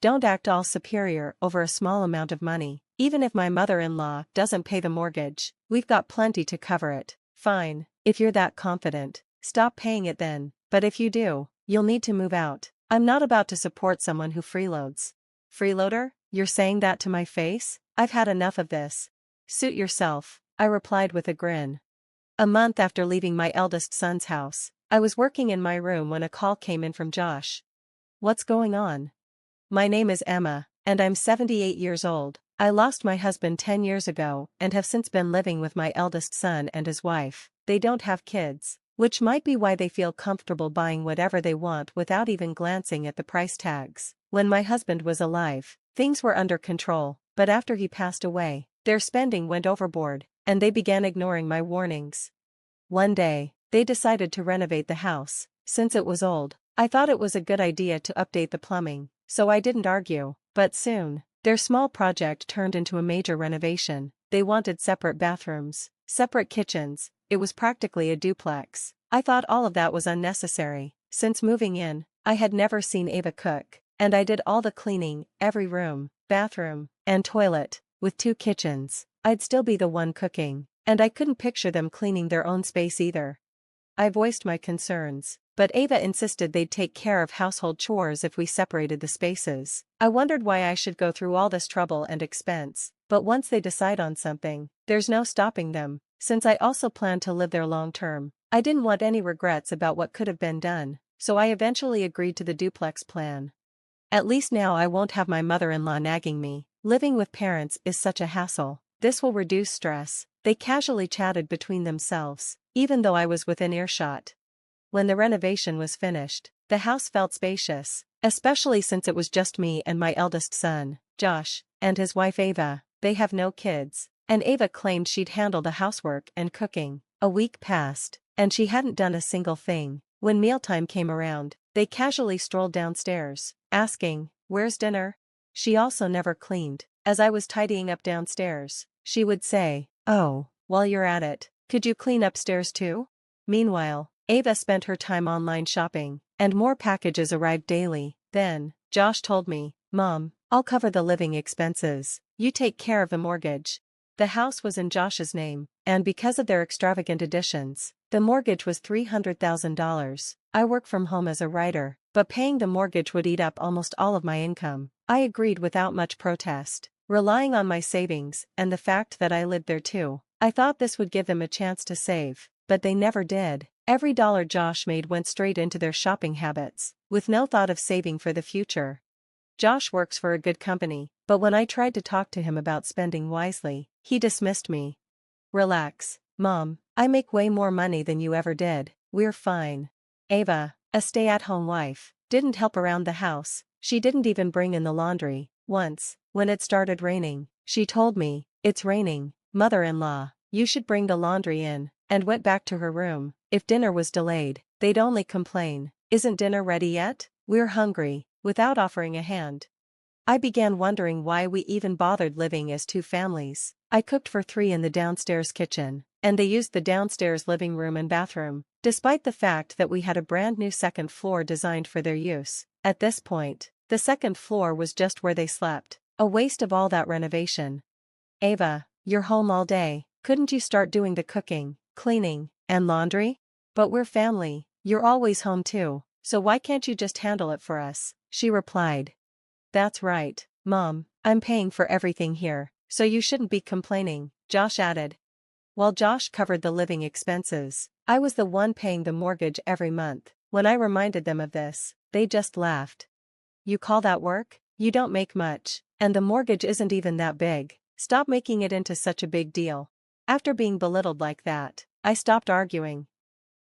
Don't act all superior over a small amount of money. Even if my mother-in-law doesn't pay the mortgage, we've got plenty to cover it. Fine, if you're that confident, stop paying it then, but if you do, you'll need to move out. I'm not about to support someone who freeloads. Freeloader? You're saying that to my face? I've had enough of this. Suit yourself, I replied with a grin. A month after leaving my eldest son's house, I was working in my room when a call came in from Josh. What's going on? My name is Emma, and I'm 78 years old. I lost my husband 10 years ago and have since been living with my eldest son and his wife. They don't have kids, which might be why they feel comfortable buying whatever they want without even glancing at the price tags. When my husband was alive, things were under control, but after he passed away, their spending went overboard, and they began ignoring my warnings. One day, they decided to renovate the house. Since it was old, I thought it was a good idea to update the plumbing, so I didn't argue, but soon, their small project turned into a major renovation. They wanted separate bathrooms, separate kitchens. It was practically a duplex. I thought all of that was unnecessary. Since moving in, I had never seen Ava cook, and I did all the cleaning, every room, bathroom, and toilet. With 2 kitchens, I'd still be the one cooking, and I couldn't picture them cleaning their own space either. I voiced my concerns, but Ava insisted they'd take care of household chores if we separated the spaces. I wondered why I should go through all this trouble and expense, but once they decide on something, there's no stopping them. Since I also planned to live there long term, I didn't want any regrets about what could have been done, so I eventually agreed to the duplex plan. At least now I won't have my mother-in-law nagging me. Living with parents is such a hassle. This will reduce stress. They casually chatted between themselves, even though I was within earshot. When the renovation was finished, the house felt spacious, especially since it was just me and my eldest son, Josh, and his wife Ava. They have no kids, and Ava claimed she'd handle the housework and cooking. A week passed, and she hadn't done a single thing. When mealtime came around, they casually strolled downstairs, asking, "Where's dinner?" She also never cleaned. As I was tidying up downstairs, she would say, "Oh, while you're at it, could you clean upstairs too?" Meanwhile, Ava spent her time online shopping, and more packages arrived daily. Then, Josh told me, "Mom, I'll cover the living expenses. You take care of the mortgage." The house was in Josh's name, and because of their extravagant additions, the mortgage was $300,000. I work from home as a writer, but paying the mortgage would eat up almost all of my income. I agreed without much protest, relying on my savings and the fact that I lived there too. I thought this would give them a chance to save, but they never did. Every dollar Josh made went straight into their shopping habits, with no thought of saving for the future. Josh works for a good company, but when I tried to talk to him about spending wisely, he dismissed me. "Relax, Mom, I make way more money than you ever did, we're fine." Ava, a stay-at-home wife, didn't help around the house. She didn't even bring in the laundry. Once, when it started raining, she told me, "It's raining, mother-in-law, you should bring the laundry in," and went back to her room. If dinner was delayed, they'd only complain, "Isn't dinner ready yet? We're hungry," without offering a hand. I began wondering why we even bothered living as 2 families. I cooked for 3 in the downstairs kitchen, and they used the downstairs living room and bathroom, despite the fact that we had a brand new second floor designed for their use. At this point, the second floor was just where they slept. A waste of all that renovation. "Ava, you're home all day, couldn't you start doing the cooking, cleaning, and laundry? But we're family, you're always home too, so why can't you just handle it for us?" she replied. "That's right, Mom, I'm paying for everything here, so you shouldn't be complaining," Josh added. While Josh covered the living expenses, I was the one paying the mortgage every month. When I reminded them of this, they just laughed. "You call that work? You don't make much, and the mortgage isn't even that big. Stop making it into such a big deal." After being belittled like that, I stopped arguing.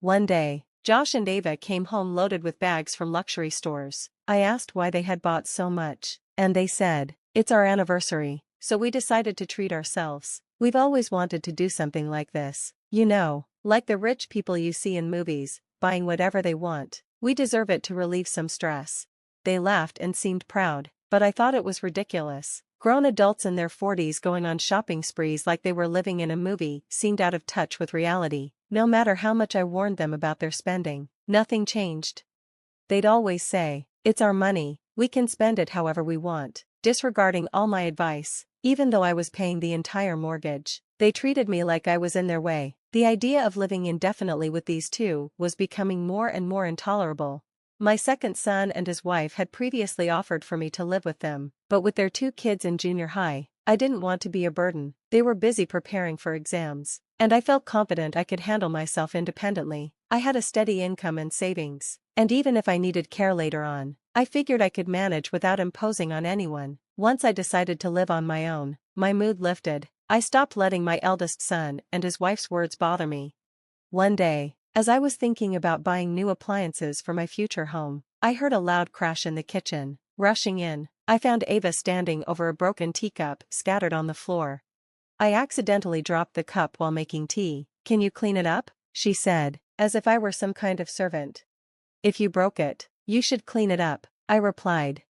One day, Josh and Ava came home loaded with bags from luxury stores. I asked why they had bought so much, and they said, "It's our anniversary, so we decided to treat ourselves. We've always wanted to do something like this. You know, like the rich people you see in movies, buying whatever they want. We deserve it to relieve some stress." They laughed and seemed proud, but I thought it was ridiculous. Grown adults in their 40s going on shopping sprees like they were living in a movie seemed out of touch with reality. No matter how much I warned them about their spending, nothing changed. They'd always say, "It's our money, We can spend it however we want, disregarding all my advice, even though I was paying the entire mortgage. They treated me like I was in their way. The idea of living indefinitely with these two was becoming more and more intolerable. My second son and his wife had previously offered for me to live with them, but with their 2 kids in junior high, I didn't want to be a burden. They were busy preparing for exams, and I felt confident I could handle myself independently. I had a steady income and savings, and even if I needed care later on, I figured I could manage without imposing on anyone. Once I decided to live on my own, my mood lifted. I stopped letting my eldest son and his wife's words bother me. One day, as I was thinking about buying new appliances for my future home, I heard a loud crash in the kitchen. Rushing in, I found Ava standing over a broken teacup scattered on the floor. I accidentally dropped the cup while making tea. "Can you clean it up?" she said, as if I were some kind of servant. "If you broke it, you should clean it up," I replied.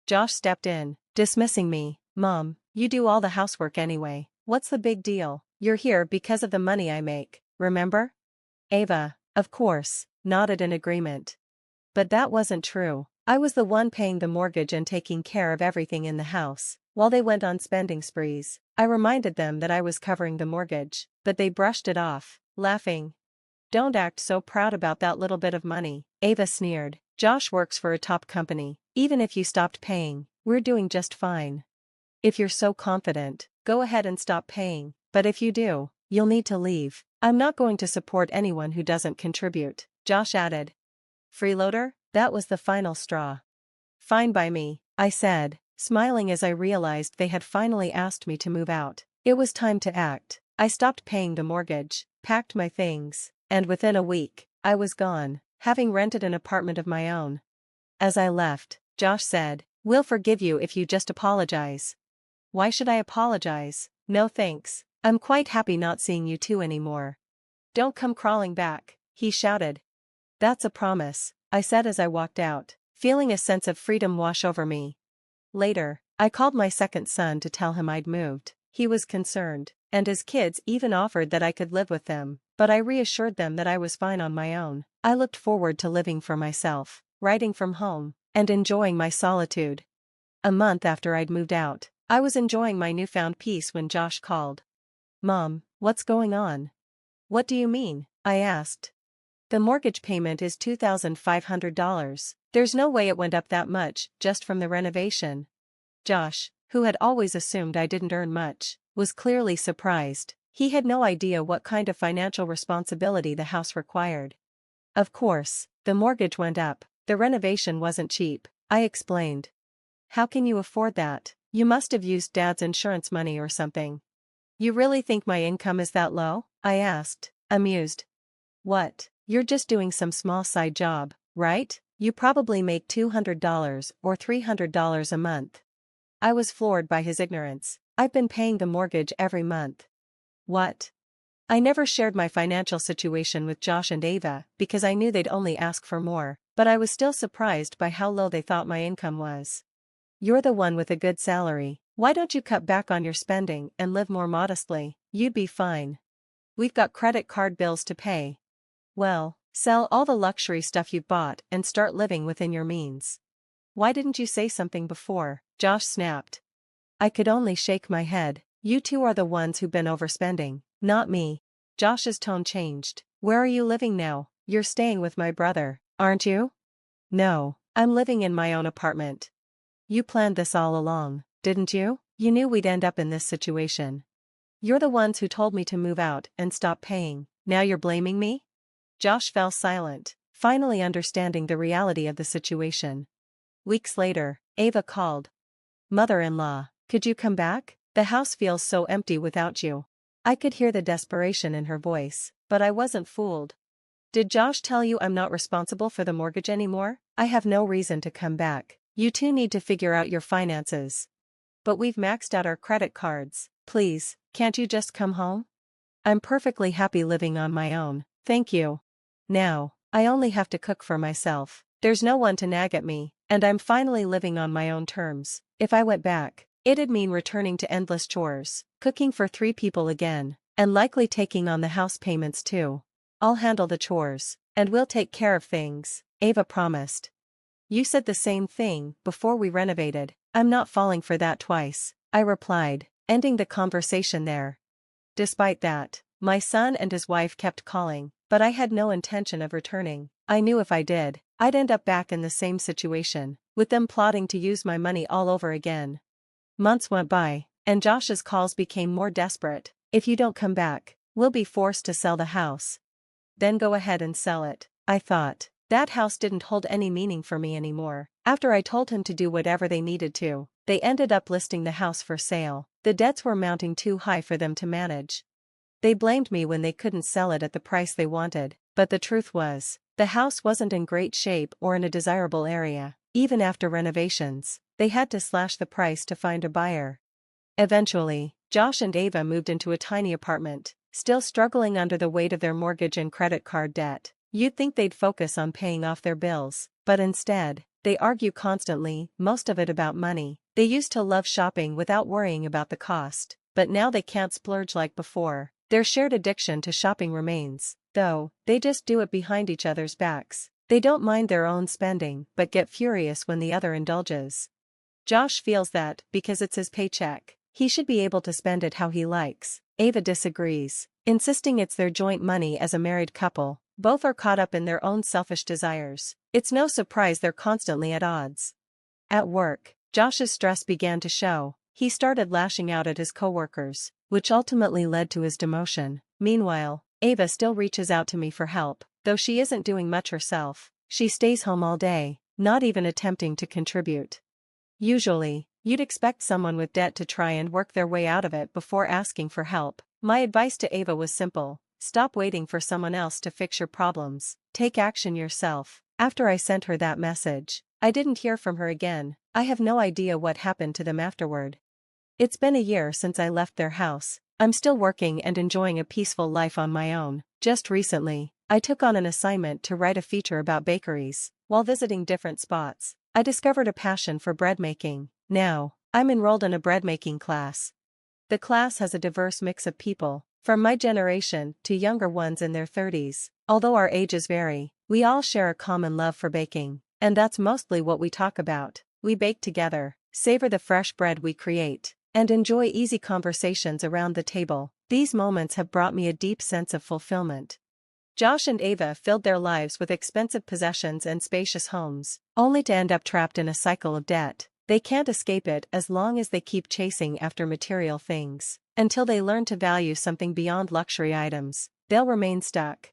Josh stepped in, dismissing me. "Mom, you do all the housework anyway. What's the big deal? You're here because of the money I make, remember?" Ava, of course, nodded in agreement. But that wasn't true. I was the one paying the mortgage and taking care of everything in the house. While they went on spending sprees, I reminded them that I was covering the mortgage, but they brushed it off, laughing. "Don't act so proud about that little bit of money," Ava sneered. "Josh works for a top company. Even if you stopped paying, we're doing just fine. If you're so confident, go ahead and stop paying, but if you do, you'll need to leave. I'm not going to support anyone who doesn't contribute," Josh added. "Freeloader?" That was the final straw. "Fine by me," I said, smiling as I realized they had finally asked me to move out. It was time to act. I stopped paying the mortgage, packed my things, and within a week, I was gone, having rented an apartment of my own. As I left, Josh said, "We'll forgive you if you just apologize." "Why should I apologize?" "No thanks. I'm quite happy not seeing you two anymore." "Don't come crawling back," he shouted. "That's a promise," I said as I walked out, feeling a sense of freedom wash over me. Later, I called my second son to tell him I'd moved. He was concerned, and his kids even offered that I could live with them, but I reassured them that I was fine on my own. I looked forward to living for myself, writing from home, and enjoying my solitude. A month after I'd moved out, I was enjoying my newfound peace when Josh called. "Mom, what's going on?" "What do you mean?" I asked. "The mortgage payment is $2,500. There's no way it went up that much just from the renovation." Josh, who had always assumed I didn't earn much, was clearly surprised. He had no idea what kind of financial responsibility the house required. "Of course, the mortgage went up. The renovation wasn't cheap," I explained. "How can you afford that? You must have used Dad's insurance money or something." "You really think my income is that low?" I asked, amused. "What? You're just doing some small side job, right? You probably make $200 or $300 a month." I was floored by his ignorance. "I've been paying the mortgage every month." "What?" I never shared my financial situation with Josh and Ava because I knew they'd only ask for more, but I was still surprised by how low they thought my income was. "You're the one with a good salary. Why don't you cut back on your spending and live more modestly? You'd be fine." "We've got credit card bills to pay." "Well, sell all the luxury stuff you've bought and start living within your means." "Why didn't you say something before?" Josh snapped. I could only shake my head. "You two are the ones who've been overspending, not me." Josh's tone changed. "Where are you living now? You're staying with my brother, aren't you?" "No, I'm living in my own apartment." "You planned this all along, didn't you? You knew we'd end up in this situation. You're the ones who told me to move out and stop paying. Now you're blaming me?" Josh fell silent, finally understanding the reality of the situation. Weeks later, Ava called. "Mother-in-law, could you come back? The house feels so empty without you." I could hear the desperation in her voice, but I wasn't fooled. "Did Josh tell you I'm not responsible for the mortgage anymore? I have no reason to come back. You two need to figure out your finances." "But we've maxed out our credit cards. Please, can't you just come home?" "I'm perfectly happy living on my own, thank you. Now, I only have to cook for myself. There's no one to nag at me, and I'm finally living on my own terms. If I went back, it'd mean returning to endless chores, cooking for 3 people again, and likely taking on the house payments too." "I'll handle the chores, and we'll take care of things," Ava promised. You said the same thing before we renovated. I'm not falling for that twice, I replied, ending the conversation there. Despite that, my son and his wife kept calling, but I had no intention of returning. I knew if I did, I'd end up back in the same situation, with them plotting to use my money all over again. Months went by, and Josh's calls became more desperate. If you don't come back, we'll be forced to sell the house. Then go ahead and sell it, I thought. That house didn't hold any meaning for me anymore. After I told him to do whatever they needed to, they ended up listing the house for sale. The debts were mounting too high for them to manage. They blamed me when they couldn't sell it at the price they wanted, but the truth was, the house wasn't in great shape or in a desirable area. Even after renovations, they had to slash the price to find a buyer. Eventually, Josh and Ava moved into a tiny apartment, still struggling under the weight of their mortgage and credit card debt. You'd think they'd focus on paying off their bills, but instead, they argue constantly, most of it about money. They used to love shopping without worrying about the cost, but now they can't splurge like before. Their shared addiction to shopping remains, though, they just do it behind each other's backs. They don't mind their own spending but get furious when the other indulges. Josh feels that, because it's his paycheck, he should be able to spend it how he likes. Ava disagrees, insisting it's their joint money as a married couple. Both are caught up in their own selfish desires. It's no surprise they're constantly at odds. At work, Josh's stress began to show. He started lashing out at his coworkers, which ultimately led to his demotion. Meanwhile, Ava still reaches out to me for help, though she isn't doing much herself. She stays home all day, not even attempting to contribute. Usually, you'd expect someone with debt to try and work their way out of it before asking for help. My advice to Ava was simple: stop waiting for someone else to fix your problems. Take action yourself. After I sent her that message, I didn't hear from her again. I have no idea what happened to them afterward. It's been a year since I left their house. I'm still working and enjoying a peaceful life on my own. Just recently, I took on an assignment to write a feature about bakeries. While visiting different spots, I discovered a passion for bread making. Now, I'm enrolled in a bread making class. The class has a diverse mix of people, from my generation to younger ones in their 30s. Although our ages vary, we all share a common love for baking, and that's mostly what we talk about. We bake together, savor the fresh bread we create, and enjoy easy conversations around the table. These moments have brought me a deep sense of fulfillment. Josh and Ava filled their lives with expensive possessions and spacious homes, only to end up trapped in a cycle of debt. They can't escape it as long as they keep chasing after material things. Until they learn to value something beyond luxury items, they'll remain stuck.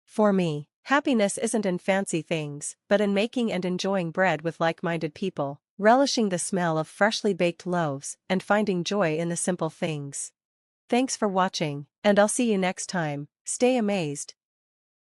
For me, happiness isn't in fancy things, but in making and enjoying bread with like-minded people, relishing the smell of freshly baked loaves, and finding joy in the simple things. Thanks for watching, and I'll see you next time. Stay amazed.